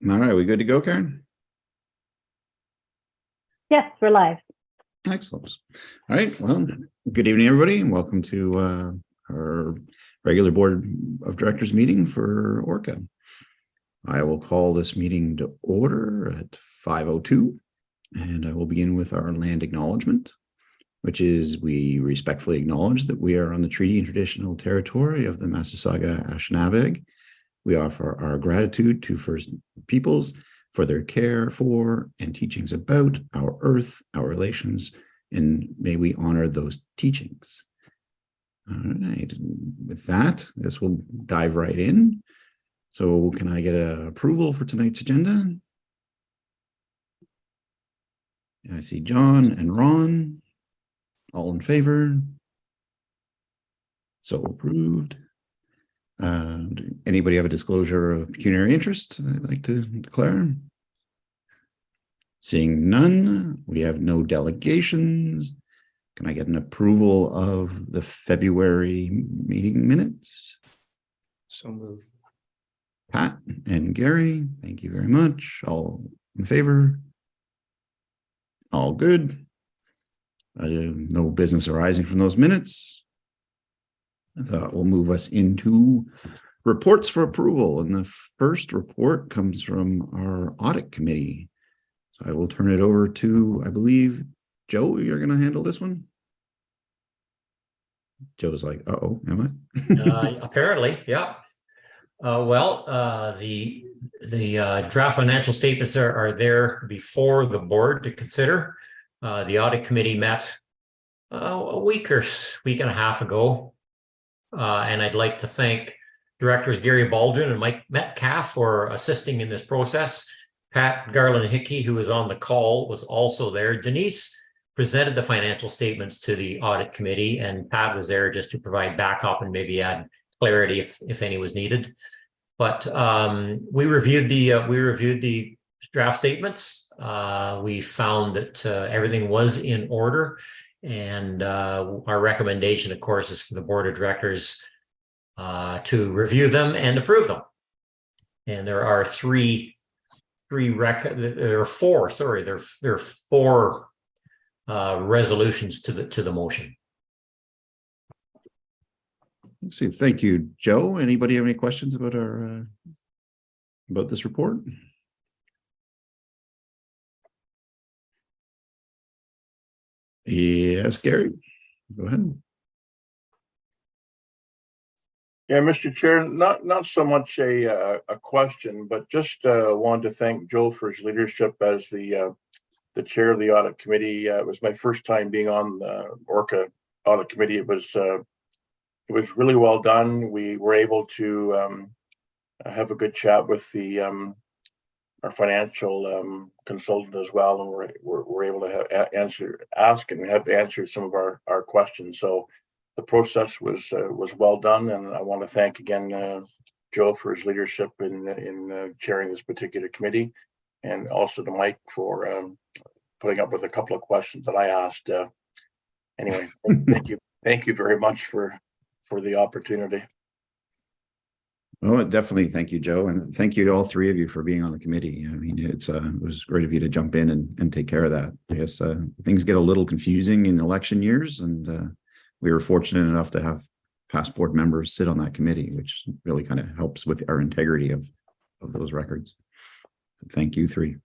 All right, we good to go, Karen? Yes, we're live. Excellent. All right, well, good evening, everybody, and welcome to our regular Board of Directors meeting for Orca. I will call this meeting to order at 5:02, and I will begin with our land acknowledgement, which is we respectfully acknowledge that we are on the treaty and traditional territory of the Massasauga Anishinaabe. We offer our gratitude to First Peoples for their care for and teachings about our earth, our relations, and may we honor those teachings. All right, with that, I guess we'll dive right in. So can I get an approval for tonight's agenda? I see John and Ron, all in favor. So approved. Anybody have a disclosure of pecuniary interest I'd like to declare? Seeing none, we have no delegations. Can I get an approval of the February meeting minutes? So moved. Pat and Gary, thank you very much. All in favor? All good. No business arising from those minutes. That will move us into reports for approval. And the first report comes from our audit committee. So I will turn it over to, I believe, Joe, you're going to handle this one? Joe's like, uh-oh, am I? Apparently, yeah. The draft financial statements are there before the board to consider. The audit committee met a week and a half ago. And I'd like to thank directors Gary Baldwin and Mike Metcalf for assisting in this process. Pat Garland-Hickey, who was on the call, was also there. Denise presented the financial statements to the audit committee, and Pat was there just to provide backup and maybe add clarity if any was needed. But we reviewed the draft statements. We found that everything was in order, and our recommendation, of course, is for the board of directors to review them and approve them. And there are four resolutions to the motion. Let's see. Thank you, Joe. Anybody have any questions about about this report? Yes, Gary, go ahead. Yeah, Mr. Chair, not so much a question, but just wanted to thank Joe for his leadership as the chair of the audit committee. It was my first time being on the Orca audit committee. It was really well done. We were able to have a good chat with our financial consultant as well, and we're able to ask and have answered some of our questions. So the process was well done, and I want to thank again Joe for his leadership in chairing this particular committee, and also to Mike for putting up with a couple of questions that I asked. Anyway, thank you very much for the opportunity. Oh, definitely. Thank you, Joe. And thank you to all three of you for being on the committee. I mean, it was great of you to jump in and take care of that. I guess things get a little confusing in election years, and we were fortunate enough to have past board members sit on that committee, which really kind of helps with our integrity of those records. So thank you three.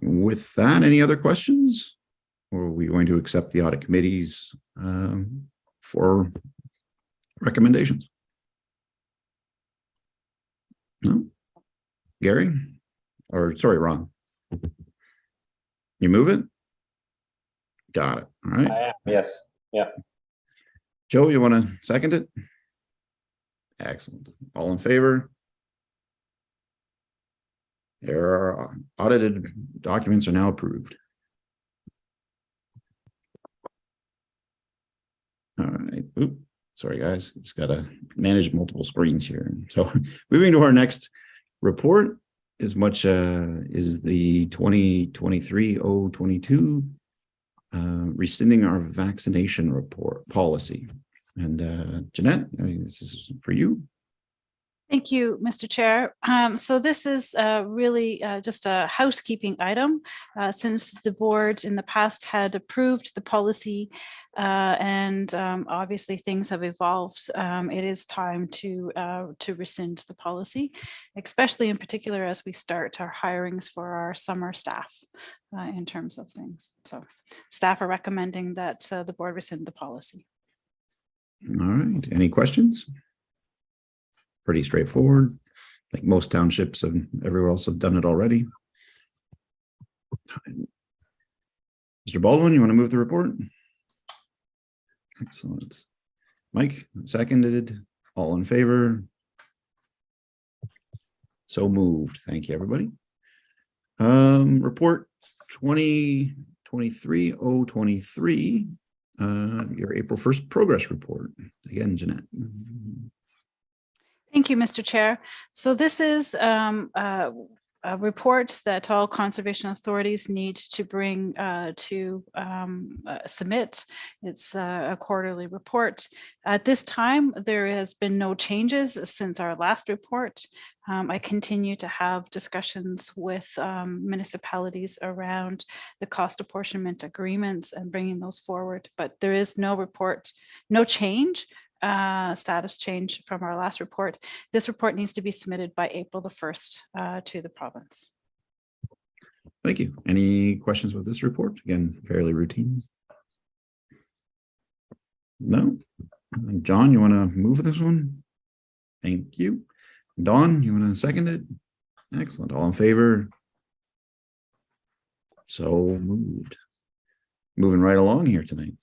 With that, any other questions? Or are we going to accept the audit committee's for recommendations? No? Gary? Or sorry, Ron. You move it? Got it. All right. Yes. Yeah. Joe, you want to second it? Excellent. All in favor? Our audited documents are now approved. All right. Oop. Sorry, guys. Just got to manage multiple screens here. So moving to our next report, as much is the 2023-022 rescinding our vaccination report policy. And Jeanette, I mean, this is for you. Thank you, Mr. Chair. So this is really just a housekeeping item. Since the board in the past had approved the policy and obviously things have evolved, it is time to rescind the policy, especially in particular as we start our hirings for our summer staff in terms of things. So staff are recommending that the board rescind the policy. All right, any questions? Pretty straightforward. Like most townships and everywhere else have done it already. Mr. Baldwin, you want to move the report? Excellent. Mike, seconded. All in favor? So moved. Thank you, everybody. Report 2023-023. Your April 1st progress report. Again, Jeanette. Thank you, Mr. Chair. So this is a report that all conservation authorities need to bring to submit. It's a quarterly report. At this time, there has been no changes since our last report. I continue to have discussions with municipalities around the cost apportionment agreements and bringing those forward, but there is no report, no change. Status change from our last report. This report needs to be submitted by April the 1st to the province. Thank you. Any questions with this report? Again, fairly routine. No? John, you want to move this one? Thank you. Dawn, you want to second it? Excellent. All in favor? So moved. Moving right along here tonight.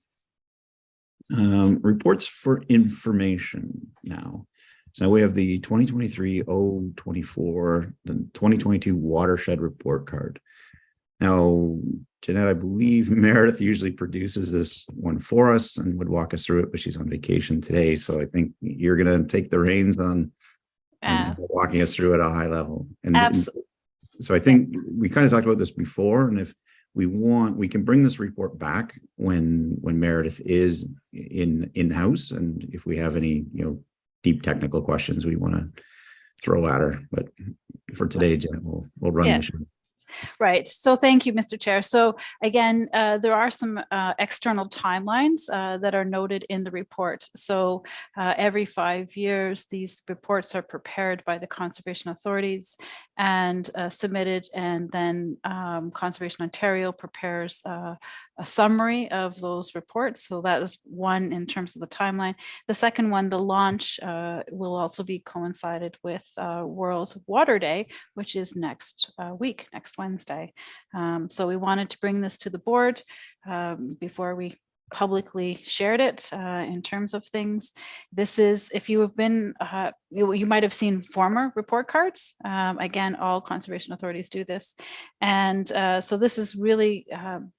Reports for information now. So we have the 2023-024, the 2022 watershed report card. Now, Jeanette, I believe Meredith usually produces this one for us and would walk us through it, but she's on vacation today. So I think you're going to take the reins on walking us through at a high level. And absolutely. So I think we kind of talked about this before, and if we can bring this report back when Meredith is in-house, and if we have any deep technical questions we want to throw at her. But for today, Jen, we'll run the show. Right. So thank you, Mr. Chair. So again, there are some external timelines that are noted in the report. So every 5 years, these reports are prepared by the conservation authorities and submitted, and then Conservation Ontario prepares a summary of those reports. So that is one in terms of the timeline. The second one, the launch, will also be coincided with World Water Day, which is next week, next Wednesday. So we wanted to bring this to the board before we publicly shared it in terms of things. This is, if you have been, you might have seen former report cards. Again, all conservation authorities do this. And so this is really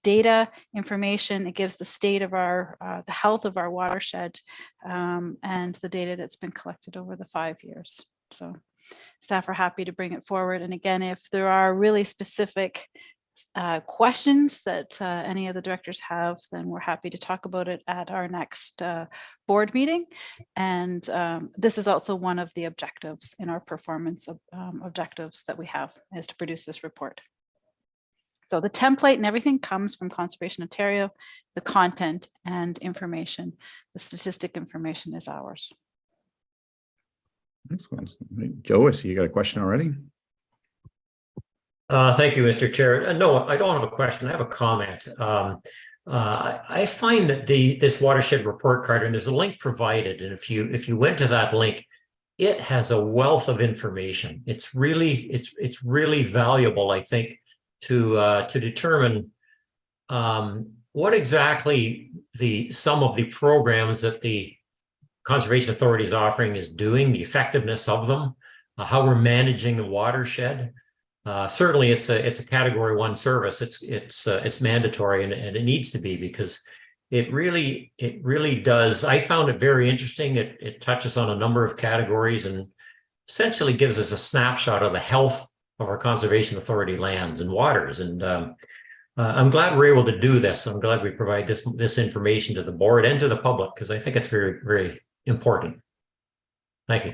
data information. It gives the state of our, the health of our watershed and the data that's been collected over the 5 years. So staff are happy to bring it forward. And again, if there are really specific questions that any of the directors have, then we're happy to talk about it at our next board meeting. And this is also one of the objectives in our performance objectives that we have, is to produce this report. So the template and everything comes from Conservation Ontario. The content and information, the statistic information is ours. Excellent. Joe, I see you got a question already. Thank you, Mr. Chair. No, I don't have a question. I have a comment. I find that this watershed report card, and there's a link provided, and if you went to that link, it has a wealth of information. It's really valuable, I think, to determine what exactly some of the programs that the Conservation Authority is offering is doing, the effectiveness of them, how we're managing the watershed. Certainly, it's a Category 1 service. It's mandatory, and it needs to be, because it really does. I found it very interesting. It touches on a number of categories and essentially gives us a snapshot of the health of our Conservation Authority lands and waters. And I'm glad we're able to do this. I'm glad we provide this information to the board and to the public, because I think it's very, very important. Thank you.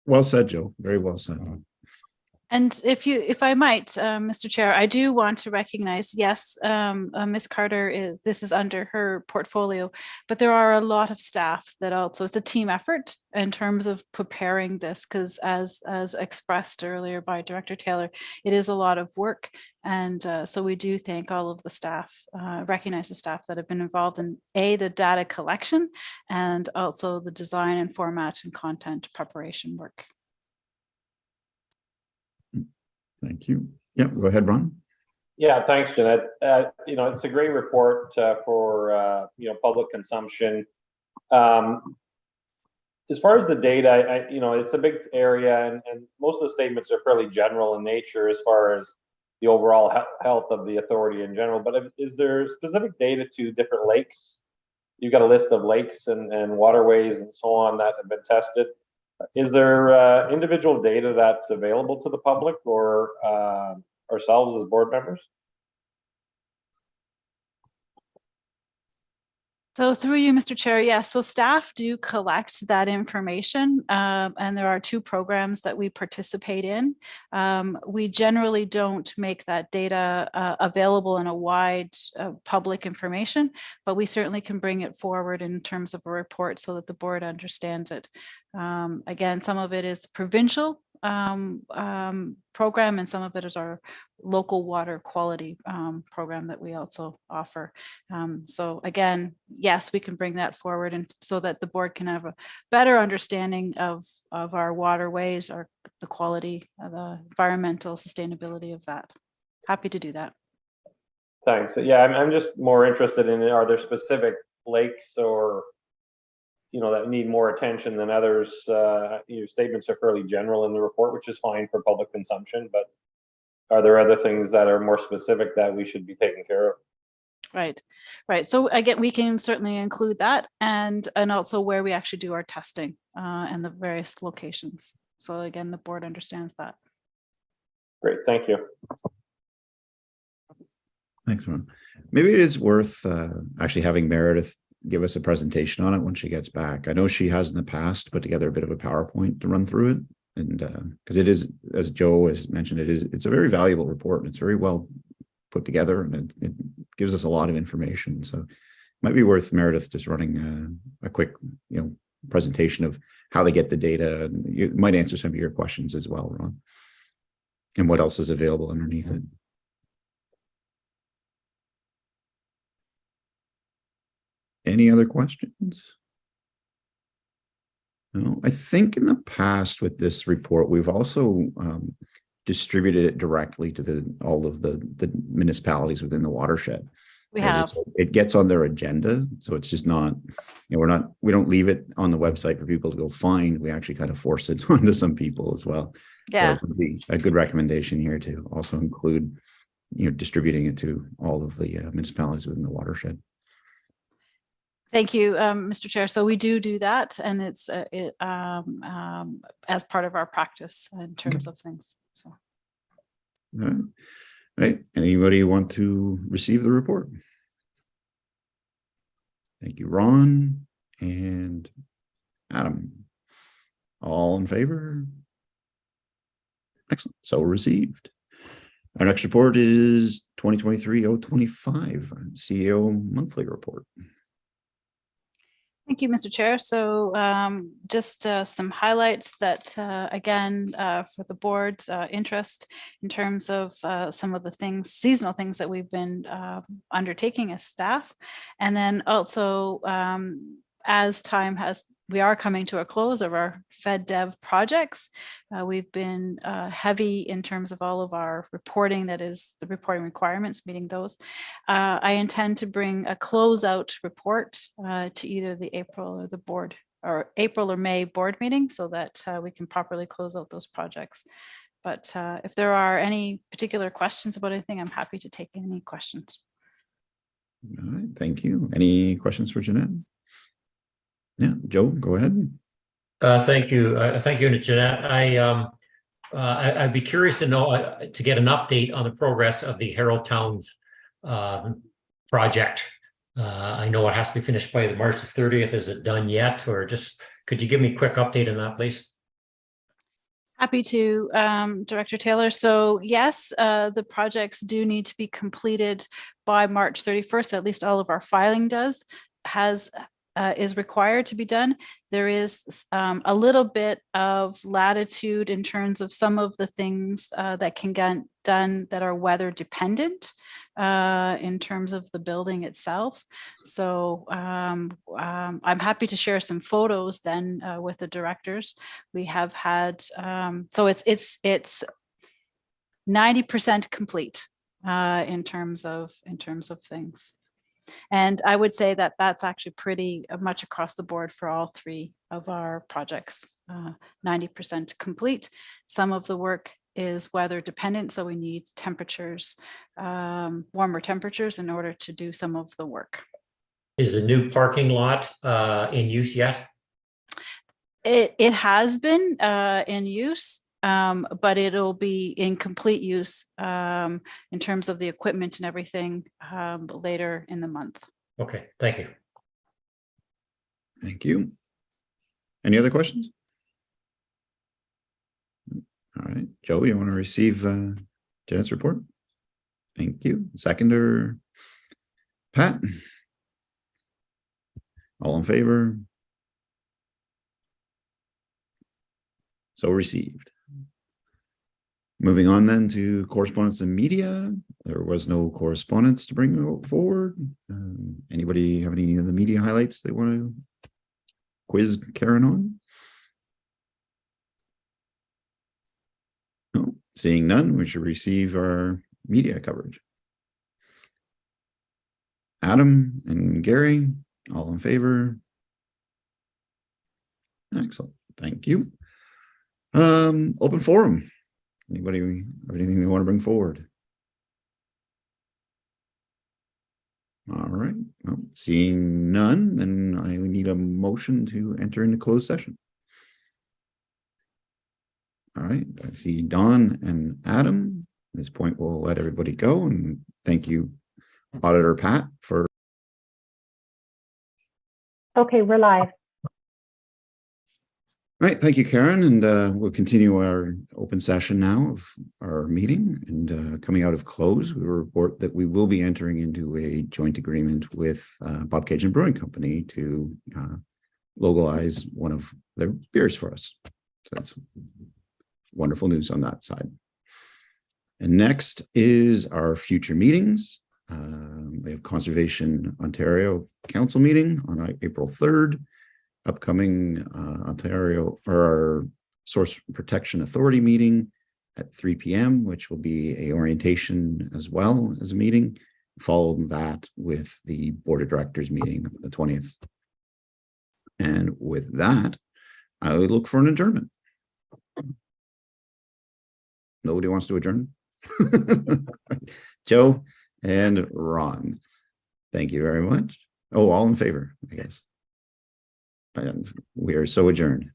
Well said, Joe. Very well said. And if I might, Mr. Chair, I do want to recognize, yes, Ms. Carter this is under her portfolio, but there are a lot of staff that also, it's a team effort in terms of preparing this, because as expressed earlier by Director Taylor, it is a lot of work. And so we do thank all of the staff, recognize the staff that have been involved in the data collection and also the design and format and content preparation work. Thank you. Yeah, go ahead, Ron. Yeah, thanks, Jeanette. It's a great report for public consumption. As far as the data, it's a big area, and most of the statements are fairly general in nature as far as the overall health of the authority in general. But is there specific data to different lakes? You've got a list of lakes and waterways and so on that have been tested. Is there individual data that's available to the public or ourselves as board members? So through you, Mr. Chair, yes. So staff do collect that information, and there are 2 programs that we participate in. We generally don't make that data available in a wide public information, but we certainly can bring it forward in terms of a report so that the board understands it. Again, some of it is provincial program, and some of it is our local water quality program that we also offer. So again, yes, we can bring that forward, and so that the board can have a better understanding of our waterways, the quality, the environmental sustainability of that. Happy to do that. Thanks. Yeah, I'm just more interested in, are there specific lakes or that need more attention than others? Your statements are fairly general in the report, which is fine for public consumption, but are there other things that are more specific that we should be taking care of? Right. So again, we can certainly include that, and also where we actually do our testing and the various locations. So again, the board understands that. Great, thank you. Thanks, Ron. Maybe it is worth actually having Meredith give us a presentation on it when she gets back. I know she has in the past put together a bit of a PowerPoint to run through it, and because it is, as Joe has mentioned, it's a very valuable report, and it's very well put together, and it gives us a lot of information. So it might be worth Meredith just running a quick presentation of how they get the data, and you might answer some of your questions as well, Ron, and what else is available underneath it. Any other questions? No, I think in the past with this report, we've also distributed it directly to all of the municipalities within the watershed. We have. It gets on their agenda, so it's just not, we don't leave it on the website for people to go find. We actually kind of force it onto some people as well. Yeah. So it would be a good recommendation here to also include, distributing it to all of the municipalities within the watershed. Thank you, Mr. Chair. So we do that, and it's as part of our practice in terms of things. So. All right. Anybody want to receive the report? Thank you, Ron and Adam. All in favor? Excellent. So received. Our next report is 2023-025 CEO monthly report. Thank you, Mr. Chair. So just some highlights that, again, for the board's interest in terms of some of the seasonal things that we've been undertaking as staff. And then also, as time we are coming to a close of our FedDev projects. We've been heavy in terms of all of our reporting, that is the reporting requirements, meeting those. I intend to bring a closeout report to either the April or May board meeting, so that we can properly close out those projects. But if there are any particular questions about anything, I'm happy to take any questions. All right, thank you. Any questions for Jeanette? Yeah, Joe, go ahead. Thank you. Thank you, Jeanette. I'd be curious to know, to get an update on the progress of the Harold Towns project. I know it has to be finished by the March 30th. Is it done yet? Or just, could you give me a quick update on that, please? Happy to, Director Taylor. So yes, the projects do need to be completed by March 31st. At least all of our filing is required to be done. There is a little bit of latitude in terms of some of the things that can get done that are weather dependent in terms of the building itself. So I'm happy to share some photos then with the directors. We have had, so it's 90% complete in terms of things. And I would say that that's actually pretty much across the board for all three of our projects, 90% complete. Some of the work is weather dependent, so we need temperatures, warmer temperatures in order to do some of the work. Is the new parking lot in use yet? It has been in use, but it'll be in complete use in terms of the equipment and everything later in the month. Okay, thank you. Thank you. Any other questions? All right, Joe, you want to receive Janet's report? Thank you. Seconder, Pat? All in favor? So received. Moving on then to correspondence and media. There was no correspondence to bring forward. Anybody have any of the media highlights they want to quiz Karen on? No, seeing none, we should receive our media coverage. Adam and Gary, all in favor? Excellent, thank you. Open forum. Anybody have anything they want to bring forward? All right, well, seeing none, then I need a motion to enter into closed session. All right, I see Don and Adam. At this point, we'll let everybody go, and thank you, Auditor Pat, for. Okay, we're live. All right, thank you, Karen, and we'll continue our open session now of our meeting. And coming out of close, we report that we will be entering into a joint agreement with Bobcaygeon Brewing Company to localize one of their beers for us. So that's wonderful news on that side. And next is our future meetings. We have Conservation Ontario Council meeting on April 3rd. Upcoming Ontario or our Source Protection Authority meeting at 3 p.m., which will be a orientation as well as a meeting. Follow that with the Board of Directors meeting on the 20th. And with that, I would look for an adjournment. Nobody wants to adjourn? Joe and Ron, thank you very much. Oh, all in favor, I guess. And we are so adjourned.